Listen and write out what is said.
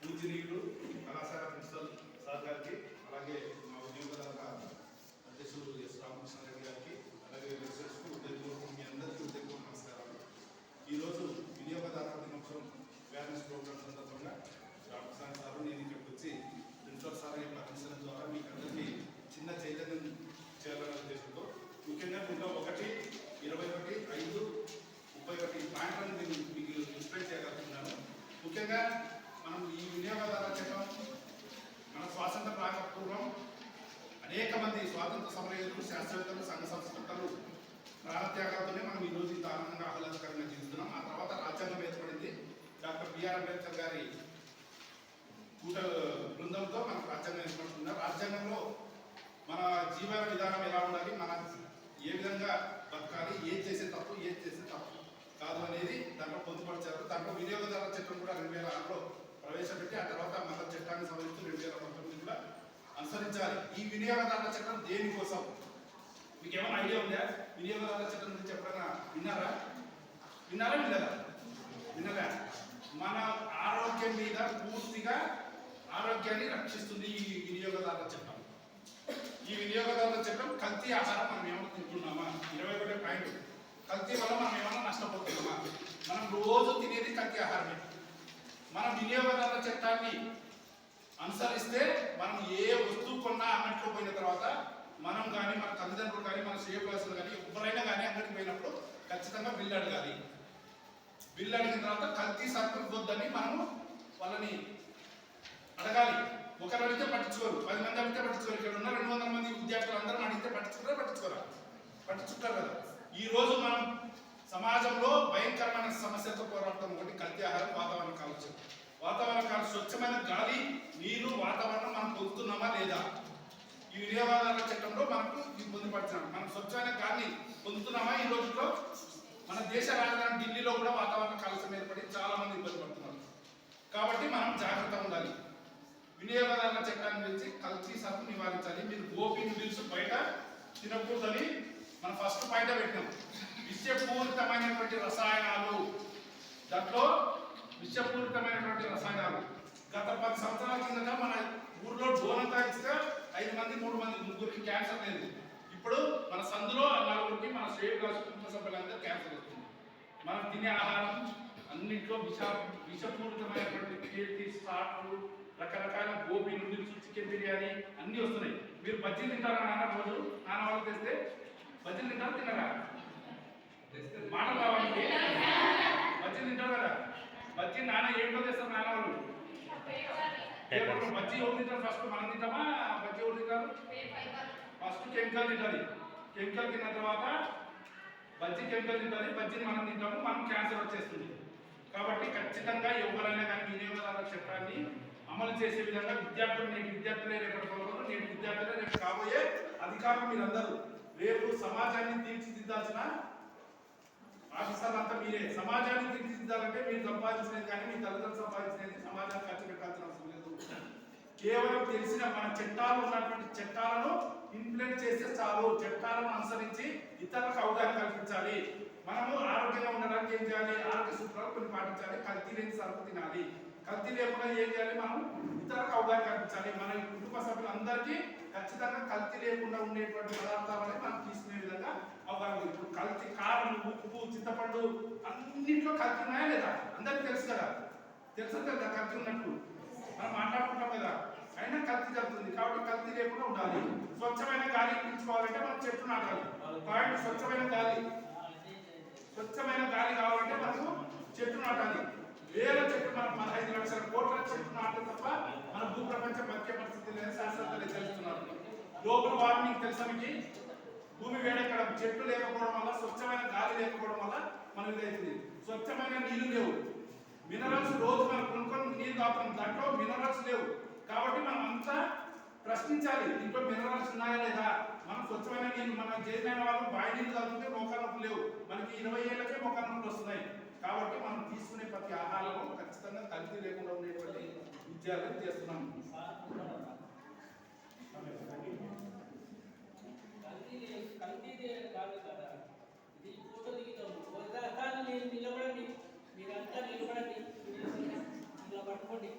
పూజనీయులు కళాశాల principal sir గారికి, అలాగే మా ఉద్యోగదాత అధ్యక్షులు ఎస్ రామకృష్ణారెడ్డి గారికి, అలాగే లెక్చరర్స్కు మీ అందరికీ ఉద్యోగ నమస్కారాలు. ఈరోజు వినియోగదాత దినోత్సవం అవేర్నెస్ ప్రోగ్రామ్ సందర్భంగా రామకృష్ణ సార్ నేను ఇక్కడికి వచ్చి ప్రిన్సిపల్ సార్ యొక్క పర్మిషన్ ద్వారా మీకు అందరికీ చిన్న చైతన్యం చేయాలనే ఉద్దేశంతో ముఖ్యంగా దీంట్లో 1/21/5/31 పాయింట్లను నేను మీకు ఎక్స్ప్లెయిన్ చేయగలుగుతున్నాను. ముఖ్యంగా మనం ఈ వినియోగదార చట్టం మన స్వాతంత్ర పూర్వం అనేక మంది స్వాతంత్ర సమరయోధులు, శాస్త్రవేత్తలు, సంఘ సంస్కృతులు ప్రాణత్యాగాలతోనే మనం ఈరోజు ఇంత ఆనందంగా ఆహ్లాదకరంగా జీవిస్తున్నాం. ఆ తర్వాత రాజ్యాంగం ఏర్పడింది. డాక్టర్ బిఆర్ అంబేద్కర్ గారి కూట బృందంతో మనకు రాజ్యాంగం ఏర్పడుతున్నారు. రాజ్యాంగంలో మన జీవన విధానం ఎలా ఉండాలి, మన ఏ విధంగా బతకాలి, ఏది చేసే తప్పు, ఏది చేసే తప్పు కాదు అనేది దాంట్లో పొందుపరిచారు. దాంట్లో వినియోగదారుల చట్టం కూడా 2006లో ప్రవేశపెట్టి ఆ తర్వాత మన చట్టాన్ని సవరిస్తూ 2019 కూడా అనుసరించాలి. ఈ వినియోగదారుల చట్టం దేనికోసం మీకు ఏమైనా ఐడియా ఉందా? వినియోగదారుల చట్టం గురించి ఎప్పుడైనా విన్నారా? విన్నారా? మన ఆరోగ్యం మీద పూర్తిగా ఆరోగ్యాన్ని రక్షిస్తుంది ఈ వినియోగదారుల చట్టం. ఈ వినియోగదారుల చట్టం కల్తీ ఆహారం మనం ఏమైనా తింటున్నామా? 21 పాయింట్. కల్తీ వల్ల మనం ఏమైనా నష్టపోతున్నామా? మనం రోజు తినేది కల్తీ ఆహారమే. మన వినియోగదారుల చట్టాన్ని అనుసరిస్తే మనం ఏ వస్తువు కొన్నా అంగట్లో పోయిన తర్వాత మనం కానీ, మన తల్లిదండ్రులు కానీ, మన శ్రేయభిలాషులు కానీ ఎవరైనా కానీ అంగడికి పోయినప్పుడు ఖచ్చితంగా బిల్లు అడగాలి. బిల్లు అడిగిన తర్వాత కల్తీ సరుకులు వద్దని మనము వాళ్ళని అడగాలి. ఒకరు అడిగితే పట్టించుకోరు, 10 మంది అడిగితే పట్టించుకోరు. ఇక్కడ ఉన్న 200 మంది విద్యార్థులు అందరం అడిగితే పట్టించుకుంటారు కదా. ఈ రోజు మనం సమాజంలో భయంకరమైన సమస్యతో పోరాడటం ఒకటి కల్తీ ఆహారం, వాతావరణ కాలుష్యం. వాతావరణ కాలుష్యం, స్వచ్ఛమైన గాలి, నీరు, వాతావరణం మనం పొందుతున్నామా లేదా? ఈ వినియోగదారుల చట్టంలో మనకు ఇది పొందుపరిచాం. మనం స్వచ్ఛమైన గాలిని పొందుతున్నామా? ఈ రోజుల్లో మన దేశ రాజధాని ఢిల్లీలో కూడా వాతావరణ కాలుష్యం ఏర్పడి చాలా మంది ఇబ్బంది పడుతున్నారు. కాబట్టి మనం జాగ్రత్తగా ఉండాలి. వినియోగదారుల చట్టాన్ని గురించి కల్తీ సరుకు నివారించాలి. మీరు గోపి నూడిల్స్ బయట తినకూడదని మనం ఫస్ట్ పాయింట్ పెట్టినాం. విషపూరితమైనటువంటి రసాయనాలు, దాంట్లో విషపూరితమైనటువంటి రసాయనాలు. గత 10 సంవత్సరాల కిందట మన ఊర్లో డోనం తాగిస్తే 5 మంది 3 మంది 3గురికి క్యాన్సర్ లేదు. ఇప్పుడు మన సందులో 4గురికి మన శ్రేయభిలాష కుటుంబ సభ్యులందరూ క్యాన్సర్ వస్తుంది. మనం తినే ఆహారం అన్నింటిలో విషపూరితమైనటువంటి కేటీ, స్టార్ట్లు, రకరకాల గోబీ నూడిల్స్, చికెన్ బిర్యానీ అన్నీ వస్తున్నాయి. మీరు బజ్జీలు తింటారా నాన్న? రోజు నాన్న వాళ్ళు తెస్తే బజ్జీలు తిన్నారా? మాట కావాలి. బజ్జీలు తింటారు కదా. బజ్జీ నాన్న ఏంటో తెస్తారు నాన్న వాళ్ళు. బజ్జీ ఎవరు తింటారు? ఫస్ట్ మనం తింటామా? బజ్జీ ఎవరు తింటారు? ఫస్ట్ కెమికల్ తింటుంది. కెమికల్ తిన్న తర్వాత బజ్జీ కెమికల్ తింటుంది. బజ్జీని మనం తింటాము, మనం క్యాన్సర్ వచ్చేస్తుంది. కాబట్టి ఖచ్చితంగా ఎవరైనా కానీ వినియోగదారుల చట్టాన్ని అమలు చేసే విధంగా నేటి విద్యార్థులే రేపటి పౌరులు, నేటి విద్యార్థులే రేపు కాబోయే అధికారులు మీరందరూ. రేపు సమాజాన్ని తీర్చిదిద్దాల్సిన ఆఫీసర్లు అంతా మీరే. సమాజాన్ని తీర్చిదిద్దాలంటే మీరు సంపాదించినది కానీ, మీ తల్లిదండ్రులు సంపాదించినది సమాజాన్ని ఖర్చు పెట్టాల్సిన అవసరం లేదు. కేవలం తెలిసిన మన చట్టాలు ఉన్నటువంటి చట్టాలను ఇంప్లిమెంట్ చేస్తే చాలు. చట్టాలను అనుసరించి ఇతరులకు అవగాహన కల్పించాలి. మనము ఆరోగ్యంగా ఉండడానికి ఏం చేయాలి? ఆరోగ్య సూత్రాలు కొన్ని పాటించాలి. కల్తీ లేని సరుకు తినాలి. కల్తీ లేకుండా ఏం చేయాలి? మనం ఇతరులకు అవగాహన కల్పించాలి. మన కుటుంబ సభ్యులందరికీ ఖచ్చితంగా కల్తీ లేకుండా ఉండేటువంటి పదార్థాలని మనం తీసుకునే విధంగా అవగాహన. ఇప్పుడు కల్తీ కారం, ఉప్పు, చింతపండు అన్నింటిలో కల్తీ ఉన్నాయా లేదా? అందరికీ తెలుసు కదా. తెలుసు కదా కల్తీ ఉన్నట్టు మనం మాట్లాడుకుంటాం కదా. అయినా కల్తీ జరుగుతుంది. కాబట్టి కల్తీ లేకుండా ఉండాలి. స్వచ్ఛమైన గాలి పీల్చుకోవాలంటే మనం చెట్లు నాటాలి. పాయింట్ స్వచ్ఛమైన గాలి కావాలంటే మనకు చెట్లు నాటాలి. వేల చెట్లు, మనం 15 లక్షల కోట్ల చెట్లు నాటం తప్ప మన భూప్రపంచం బతికే పరిస్థితి లేదని శాస్త్రవేత్తలు తెలుస్తున్నారు. గ్లోబల్ వార్మింగ్ తెలుసా మీకు? భూమి వేడెక్కడం, చెట్లు లేకపోవడం వల్ల, స్వచ్ఛమైన గాలి లేకపోవడం వల్ల మనం ఇదవుతుంది. స్వచ్ఛమైన నీళ్లు లేవు. మినరల్స్ రోజు మనం కొనుక్కొని నీళ్ళు తాగుతాం, దాంట్లో మినరల్స్ లేవు. కాబట్టి మనం అంతా ప్రశ్నించాలి, దీంట్లో మినరల్స్ ఉన్నాయా లేదా? మనం స్వచ్ఛమైన నీళ్ళు, మనం చేసిన వాళ్ళు బావి నీళ్ళు తాగుతుంటే మోకాళ్ళ నొప్పులు లేవు. మనకి 20 ఏళ్ళకే మోకాళ్ళ నొప్పులు వస్తున్నాయి. కాబట్టి మనం తీసుకునే ప్రతి ఆహారంలో ఖచ్చితంగా కల్తీ లేకుండా ఉండేటువంటి విద్యార్థులు చేస్తున్నాం. నిలబడండి, మీరంతా నిలబడండి, ఇలా పట్టుకోండి.